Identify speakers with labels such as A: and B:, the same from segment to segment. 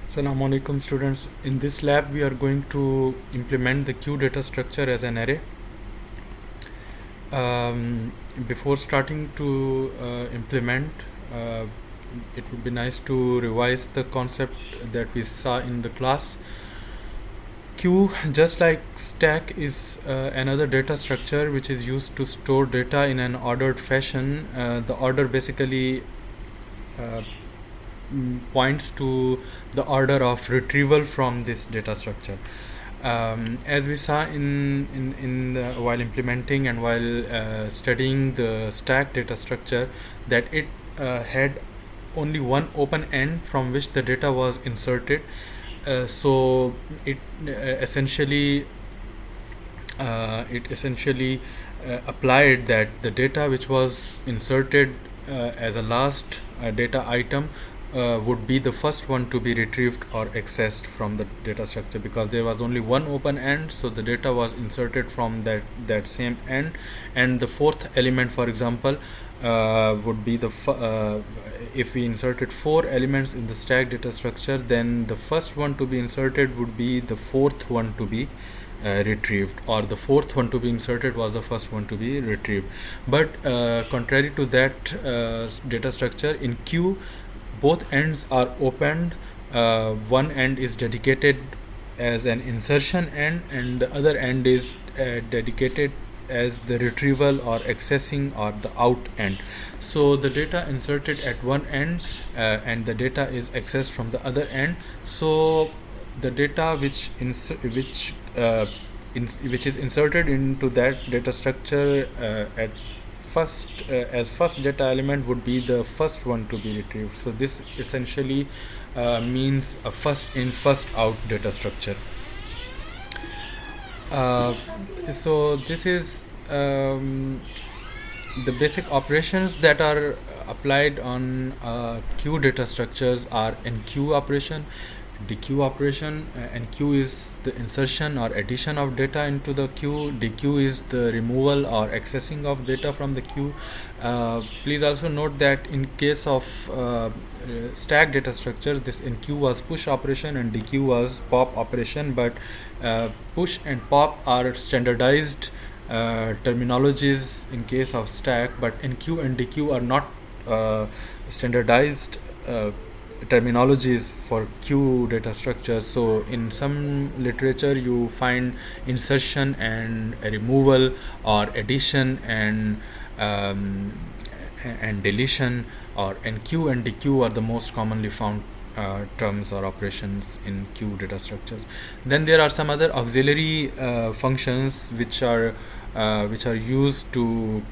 A: Assalamu alaikum students. In this lab we are going to implement the queue data structure as an array. Before starting to implement, it would be nice to revise the concept that we saw in the class. Queue, just like stack, is another data structure which is used to store data in an ordered fashion. The order basically uh, points to the order of retrieval from this data structure. As we saw while implementing and while studying the stack data structure, that it had only one open end from which the data was inserted. So it essentially applied that the data which was inserted as a last data item would be the first one to be retrieved or accessed from the data structure, because there was only one open end, so the data was inserted from that same end. And the fourth element, for example, would be if we inserted four elements in the stack data structure, then the first one to be inserted would be the fourth one to be retrieved, or the fourth one to be inserted was the first one to be retrieved. But contrary to that data structure, in queue both ends are opened. One end is dedicated as an insertion end, and the other end is dedicated as the retrieval or accessing or the out end. So the data inserted at one end and the data is accessed from the other end. So the data which is inserted into that data structure at as first data element would be the first one to be retrieved. So this essentially means a first in first out data structure. So this is the basic operations that are applied on queue data structures are enqueue operation, dequeue operation. Enqueue is the insertion or addition of data into the queue. Dequeue is the removal or accessing of data from the queue. Please also note that in case of stack data structures, this enqueue was push operation and dequeue was pop operation, but push and pop are standardized terminologies in case of stack, but enqueue and dequeue are not standardized terminologies for queue data structures. So in some literature you find insertion and removal, or addition and deletion, or enqueue and dequeue are the most commonly found terms or operations in queue data structures. Then there are some other auxiliary functions which are used to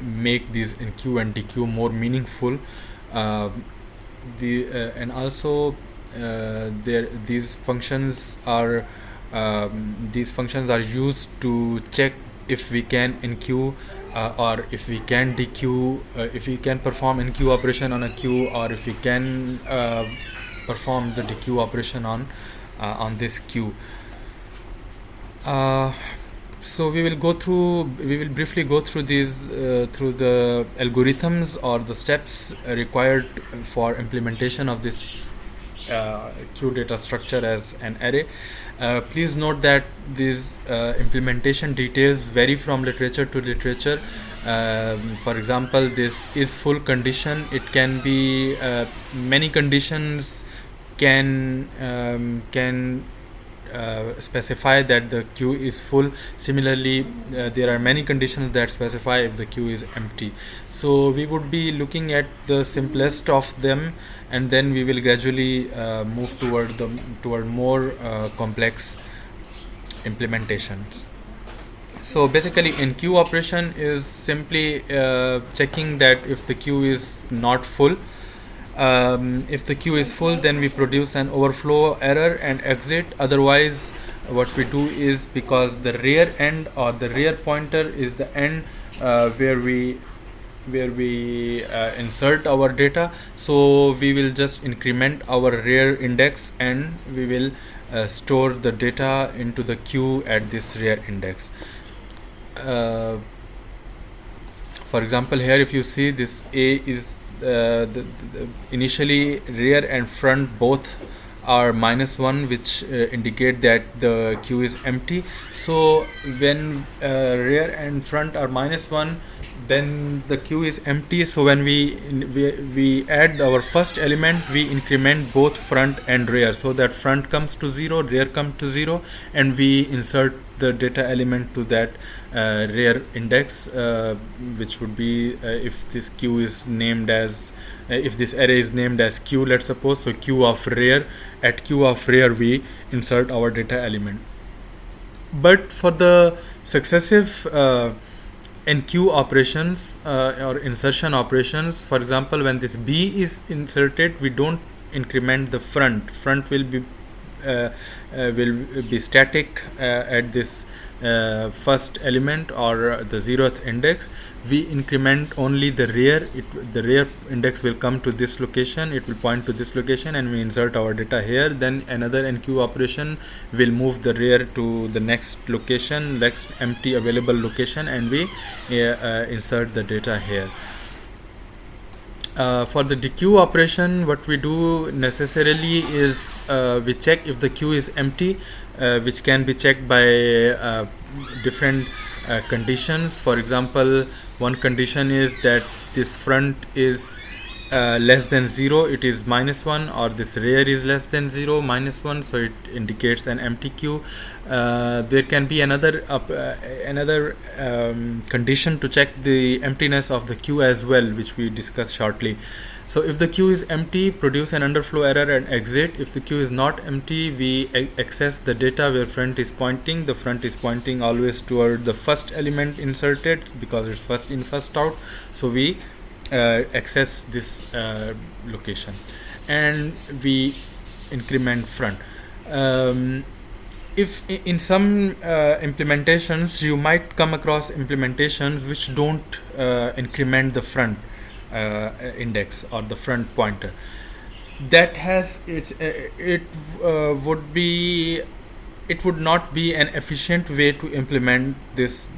A: make these enqueue and dequeue more meaningful. And also these functions are used to check if we can enqueue or if we can dequeue, if we can perform enqueue operation on a queue, or if we can perform the dequeue operation on this queue. So we will briefly go through these through the algorithms or the steps required for implementation of this queue data structure as an array. Please note that these implementation details vary from literature to literature. For example, this is full condition. It can be many conditions can specify that the queue is full. Similarly, there are many conditions that specify if the queue is empty. So we would be looking at the simplest of them, and then we will gradually move toward more complex implementations. So basically, enqueue operation is simply checking that if the queue is not full. If the queue is full, then we produce an overflow error and exit. Otherwise, what we do is, because the rear end or the rear pointer is the end where we insert our data, so we will just increment our rear index and we will store the data into the queue at this rear index. For example, here if you see, this A is initially rear and front both are -1, which indicate that the queue is empty. So when rear and front are -1, then the queue is empty. So when we add our first element, we increment both front and rear, so that front comes to 0, rear comes to 0, and we insert the data element to that rear index, which would be if this queue is named as if this array is named as q, let's suppose, so q of rear, at q of rear we insert our data element. But for the successive NQ operations or insertion operations, for example, when this B is inserted, we don't increment the front will be static at this first element or the 0th index. We increment only the rear. The rear index will come to this location, it will point to this location, and we insert our data here. Then another NQ operation will move the rear to the next location, next empty available location, and we insert the data here. For the dequeue operation, what we do necessarily is we check if the queue is empty, which can be checked by different conditions. For example, one condition is that this front is less than 0, it is -1, or this rear is less than 0, -1, so it indicates an empty queue. There can be another condition to check the emptiness of the queue as well, which we discuss shortly. So if the queue is empty, produce an underflow error and exit. If the queue is not empty, we access the data where front is pointing. The front is pointing always toward the first element inserted because it's first in, first out. So we access this location and we increment front. If in some implementations you might come across implementations which don't increment the front index or the front pointer, that has it would not be an efficient way to implement this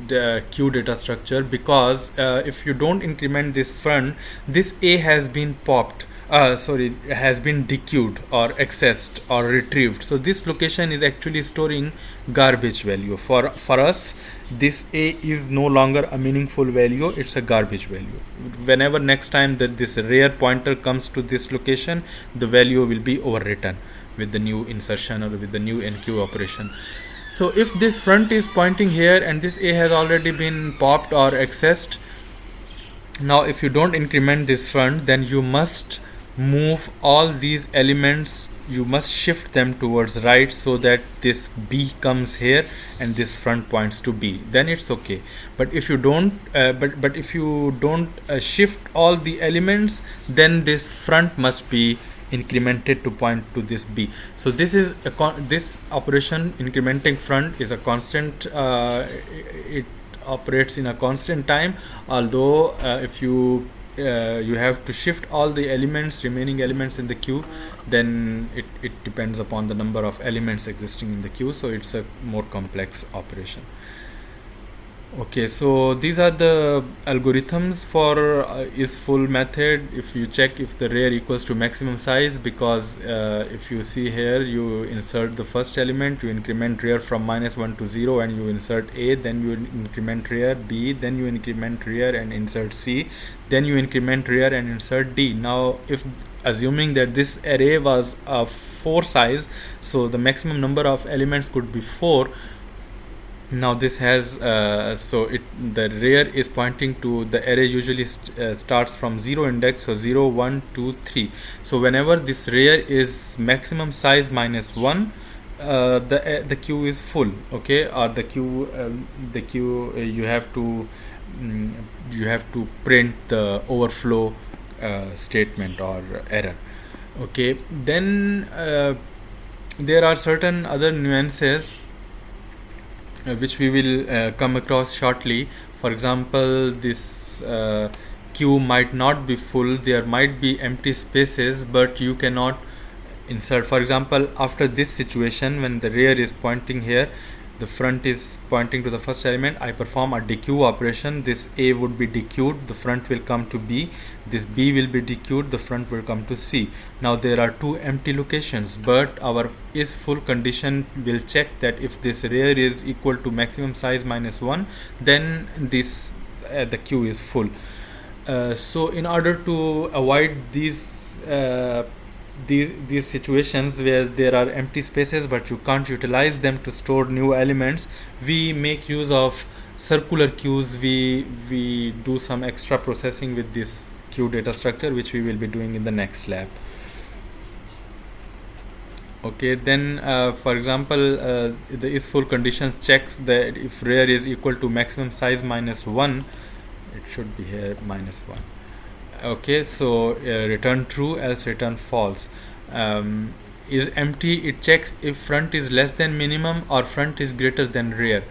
A: queue data structure, because if you don't increment this front, this A has been popped, has been dequeued or accessed or retrieved. So this location is actually storing garbage value. For us, this A is no longer a meaningful value, it's a garbage value. Whenever next time that this rear pointer comes to this location, the value will be overwritten with the new insertion or with the new NQ operation. So if this front is pointing here and this A has already been popped or accessed, now if you don't increment this front, then you must move all these elements, you must shift them towards right, so that this B comes here and this front points to B, then it's okay. But if you don't but if you don't shift all the elements, then this front must be incremented to point to this B. So this is this operation, incrementing front, is a constant. It operates in a constant time, although if you have to shift all the remaining elements in the queue, then it depends upon the number of elements existing in the queue, so it's a more complex operation. Okay, so these are the algorithms for is full method. If you check if the rear equals to maximum size, because if you see here, you insert the first element, you increment rear from -1 to 0, and you insert A, then you increment rear B, then you increment rear and insert C, then you increment rear and insert D. Now if assuming that this array was of 4 size, so the maximum number of elements could be 4. Now this has the rear is pointing to the array usually starts from 0 index, so 0 1 2 3. So whenever this rear is maximum size -1, the queue is full, okay, or the queue you have to print the overflow statement or error. Okay, then there are certain other nuances which we will come across shortly. For example, this queue might not be full, there might be empty spaces, but you cannot insert. For example, after this situation, when the rear is pointing here, the front is pointing to the first element, I perform a dequeue operation. This A would be dequeued, the front will come to B. This B will be dequeued, the front will come to C. Now there are two empty locations, but our is full condition will check that if this rear is equal to maximum size minus 1, then this the queue is full. So in order to avoid these situations where there are empty spaces but you can't utilize them to store new elements, we make use of circular queues. We do some extra processing with this queue data structure, which we will be doing in the next lab. Okay, then for example, the is full conditions checks that if rear is equal to maximum size minus 1, it should be here minus 1. Okay, so return true, else return false. Is empty, it checks if front is less than minimum or front is greater than rear.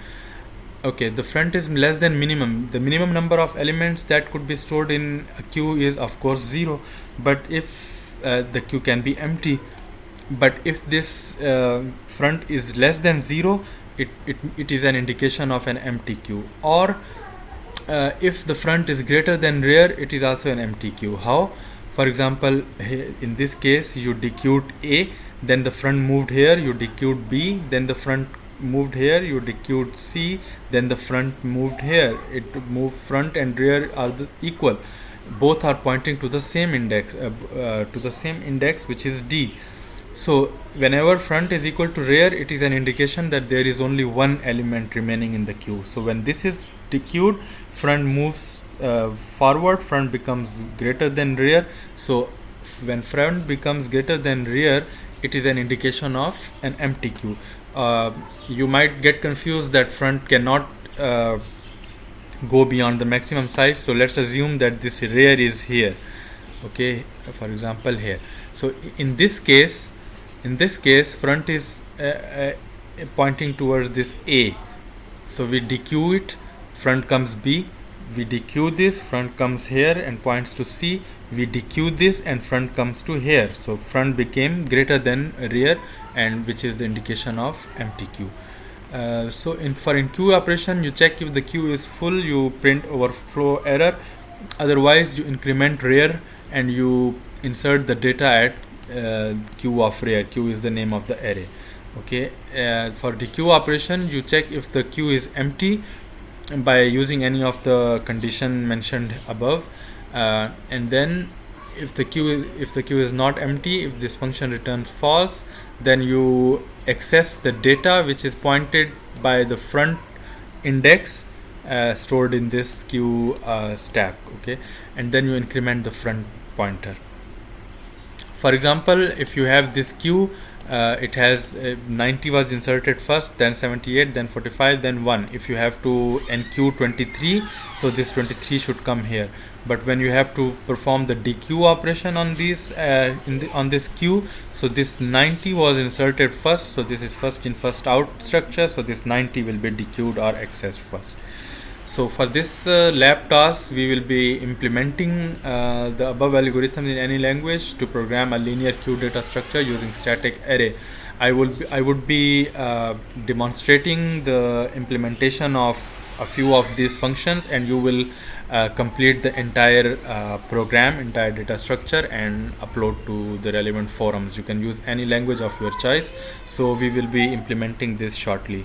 A: Okay, the front is less than minimum. The minimum number of elements that could be stored in a queue is of course 0, but if the queue can be empty, but if this front is less than 0, it is an indication of an empty queue. Or if the front is greater than rear, it is also an empty queue. How? For example, in this case you dequeued A, then the front moved here, you dequeued B, then the front moved here, you dequeued C, then the front moved here. It moved, front and rear are equal, both are pointing to the same index, which is D. So whenever front is equal to rear, it is an indication that there is only one element remaining in the queue. So when this is dequeued, front moves forward, front becomes greater than rear. So when front becomes greater than rear, it is an indication of an empty queue. You might get confused that front cannot go beyond the maximum size. So let's assume that this rear is here. Okay, for example here. So in this case, front is pointing towards this A. So we dequeue it, front comes B. We dequeue this, front comes here and points to C. We dequeue this and front comes to here. So front became greater than rear, and which is the indication of empty queue. So in queue operation, you check if the queue is full, you print overflow error. Otherwise, you increment rear and you insert the data at queue of rear. Queue is the name of the array. Okay, for the queue operation, you check if the queue is empty by using any of the condition mentioned above, and then if the queue is not empty, if this function returns false, then you access the data which is pointed by the front index stored in this queue stack. Okay, and then you increment the front pointer. For example, if you have this queue, it has 90 was inserted first, then 78, then 45, then 1. If you have to enqueue 23, so this 23 should come here. But when you have to perform the dequeue operation on these on this queue, so this 90 was inserted first, so this is first in first out structure, so this 90 will be dequeued or accessed first. So for this lab task, we will be implementing the above algorithm in any language to program a linear queue data structure using static array. I would be demonstrating the implementation of a few of these functions, and you will complete the entire program, entire data structure, and upload to the relevant forums. You can use any language of your choice. So we will be implementing this shortly.